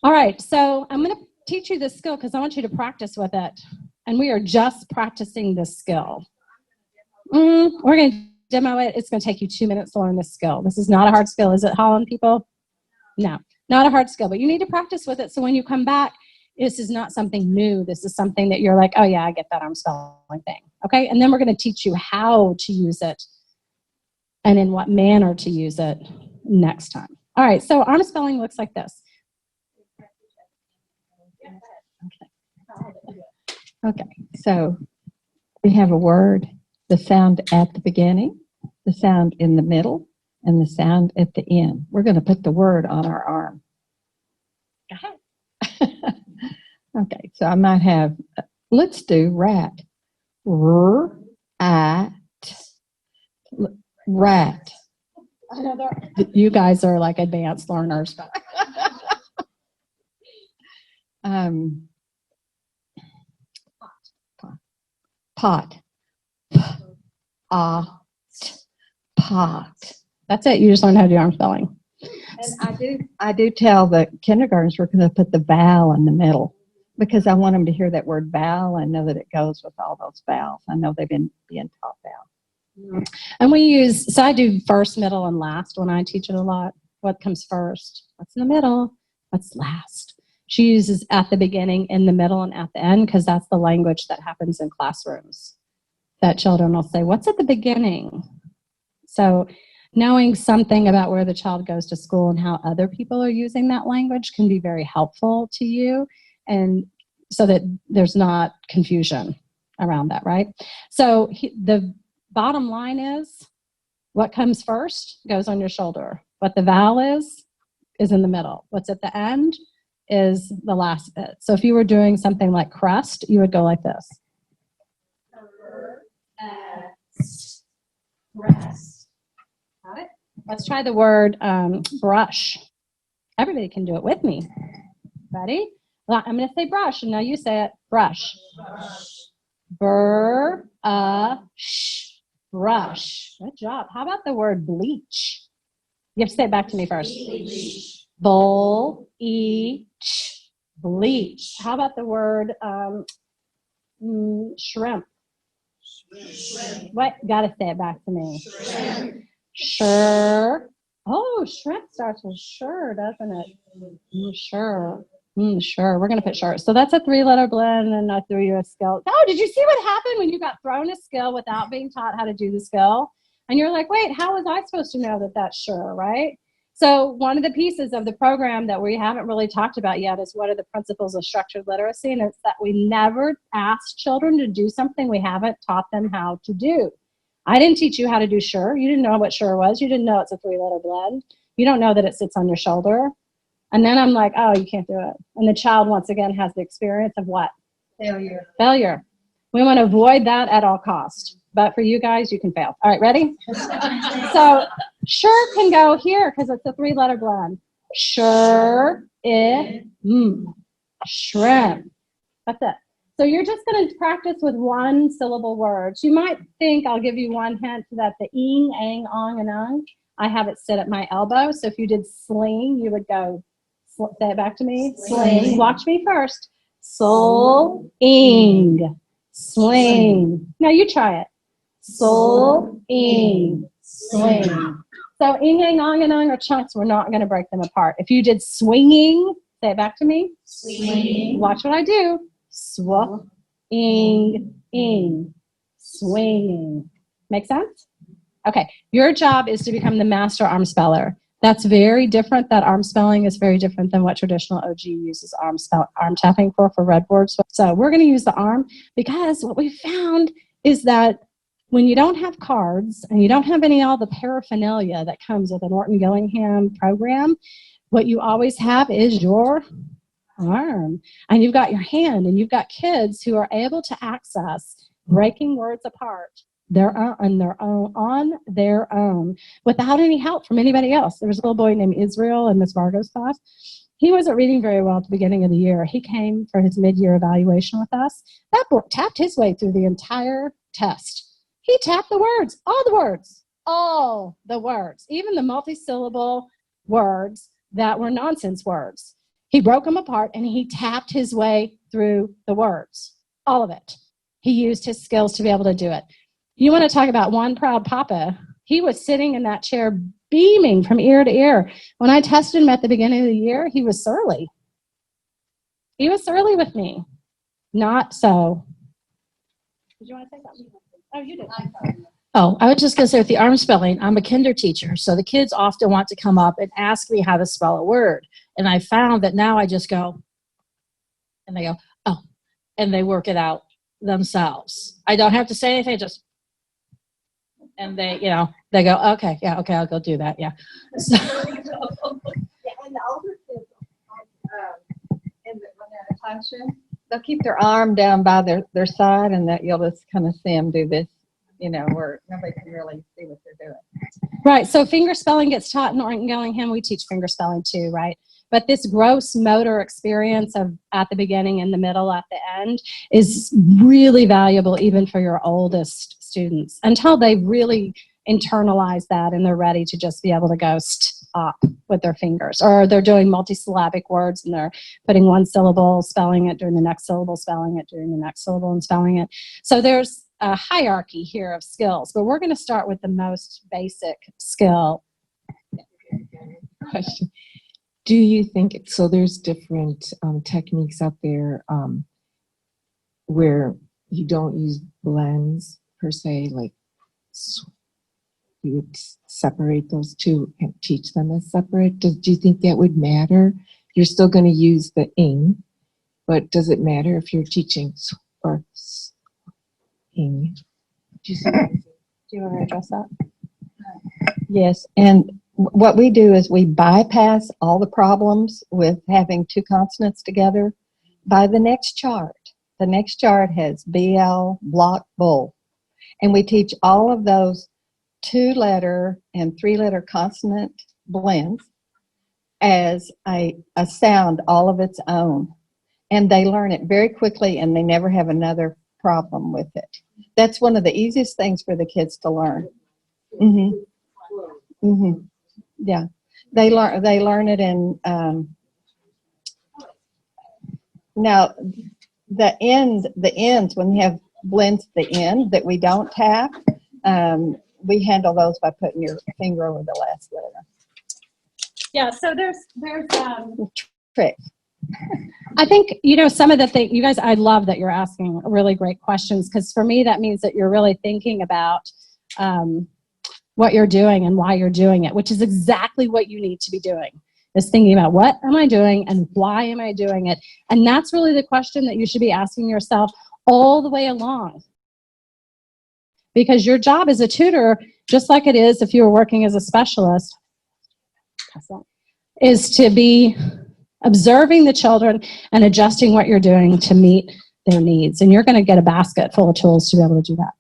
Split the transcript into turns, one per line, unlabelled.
All right, so I'm going to teach you this skill because I want you to practice with it. And we are just practicing this skill. We're going to demo it. It's going to take you 2 minutes to learn this skill. This is not a hard skill. Is it, Holland people? No, not a hard skill, but you need to practice with it so when you come back, this is not something new. This is something that you're like, oh yeah, I get that arm spelling thing. Okay, and then we're going to teach you how to use it and in what manner to use it next time. All right, so arm spelling looks like this.
Okay, so we have a word, the sound at the beginning, the sound in the middle, and the sound at the end. We're going to put the word on our arm.
Go ahead.
Okay, so I might have, let's do rat. Rat.
I know you guys are like advanced learners.
Pot. Pot.
That's it. You just learned how to do arm spelling.
And I do tell the kindergartners we're going to put the vowel in the middle because I want them to hear that word vowel and know that it goes with all those vowels. I know they've been being taught vowel.
And we use, so I do first, middle, and last when I teach it a lot. What comes first? What's in the middle? What's last? She uses at the beginning, in the middle, and at the end because that's the language that happens in classrooms. That children will say, what's at the beginning? So knowing something about where the child goes to school and how other people are using that language can be very helpful to you, and so that there's not confusion around that, right? So the bottom line is what comes first goes on your shoulder. What the vowel is in the middle. What's at the end is the last bit. So if you were doing something like crust, you would go like this. Crust. Got it? Let's try the word brush. Everybody can do it with me. Ready? Well, I'm going to say brush, and now you say it. Brush. Brush. Good job. How about the word bleach? You have to say it back to me first. Bleach. Bleach. How about the word shrimp? Shrimp. What? Got to say it back to me. Shrimp. Sure. Oh, shrimp starts with sure, doesn't it? Sure. Sure. We're going to put sure. So that's a 3-letter blend and I threw you a skill. Oh, did you see what happened when you got thrown a skill without being taught how to do the skill? And you're like, wait, how was I supposed to know that that's sure, right? So one of the pieces of the program that we haven't really talked about yet is what are the principles of structured literacy, and it's that we never ask children to do something we haven't taught them how to do. I didn't teach you how to do sure. You didn't know what sure was. You didn't know it's a 3-letter blend. You don't know that it sits on your shoulder. And then I'm like, oh, you can't do it. And the child, once again, has the experience of what? Failure. We want to avoid that at all costs. But for you guys, you can fail. All right, ready? So sure can go here because it's a 3-letter blend. Sure, shrimp. That's it. So you're just going to practice with 1-syllable words. You might think, I'll give you one hint, that the ing, ang, ong, and ung, I have it sit at my elbow. So if you did sling, you would go, say it back to me, sling. Watch me first. Sol, ing, sling. Now you try it. Sol, ing, sling. So ing, ang, ong, and ung are chunks. We're not going to break them apart. If you did swinging, say it back to me. Swinging. Watch what I do. Swing, ing, swinging. Make sense? Okay, your job is to become the master arm speller. That's very different. That arm spelling is very different than what traditional OG uses arm tapping for red words. So we're going to use the arm because what we found is that when you don't have cards and you don't have all the paraphernalia that comes with an Orton-Gillingham program, what you always have is your arm, and you've got your hand, and you've got kids who are able to access breaking words apart on their own without any help from anybody else. There was a little boy named Israel in Miss Vargo's class. He wasn't reading very well at the beginning of the year. He came for his mid-year evaluation with us. That boy tapped his way through the entire test. He tapped the words, all the words, even the multi-syllable words that were nonsense words. He broke them apart and he tapped his way through the words, all of it. He used his skills to be able to do it. You want to talk about one proud papa? He was sitting in that chair beaming from ear to ear. When I tested him at the beginning of the year, he was surly. He was surly with me. Not so. Did you want to say something? Oh, you did.
Oh, I was just going to say with the arm spelling, I'm a kinder teacher, so the kids often want to come up and ask me how to spell a word. And I found that now I just go, and they go, oh, and they work it out themselves. I don't have to say anything, just, and they, you know, they go, okay, yeah, okay, I'll go do that, yeah. So,
Yeah, and the older kids, when they're in the classroom, they'll keep their arm down by their side, and that you'll just kind of see them do this, you know, where nobody can really see what they're doing.
Right, so finger spelling gets taught in Orton-Gillingham. We teach finger spelling too, right? But this gross motor experience of at the beginning, in the middle, at the end is really valuable even for your oldest students until they really internalize that and they're ready to just be able to go stop with their fingers. Or they're doing multi-syllabic words and they're putting one syllable, spelling it, doing the next syllable, spelling it, doing the next syllable, and spelling it. So there's a hierarchy here of skills, but we're going to start with the most basic skill.
Question. Do you think, so there's different techniques out there where you don't use blends per se, like you would separate those two and teach them as separate? Do you think that would matter? You're still going to use the ing, but does it matter if you're teaching or ing? Do
Do you want to address that?
Yes, and what we do is we bypass all the problems with having two consonants together by the next chart. The next chart has BL, block, bull. And we teach all of those 2-letter and 3-letter consonant blends as a sound all of its own. And they learn it very quickly and they never have another problem with it. That's one of the easiest things for the kids to learn. Mm-hmm. Mm-hmm. Yeah, they learn it in. Now, the ends when you have blends at the end that we don't tap, we handle those by putting your finger over the last letter.
Yeah, so there's
Trick.
I think, you know, some of the things, you guys, I love that you're asking really great questions, because for me that means that you're really thinking about what you're doing and why you're doing it, which is exactly what you need to be doing, is thinking about what am I doing and why am I doing it. And that's really the question that you should be asking yourself all the way along. Because your job as a tutor, just like it is if you were working as a specialist, is to be observing the children and adjusting what you're doing to meet their needs. And you're going to get a basket full of tools to be able to do that.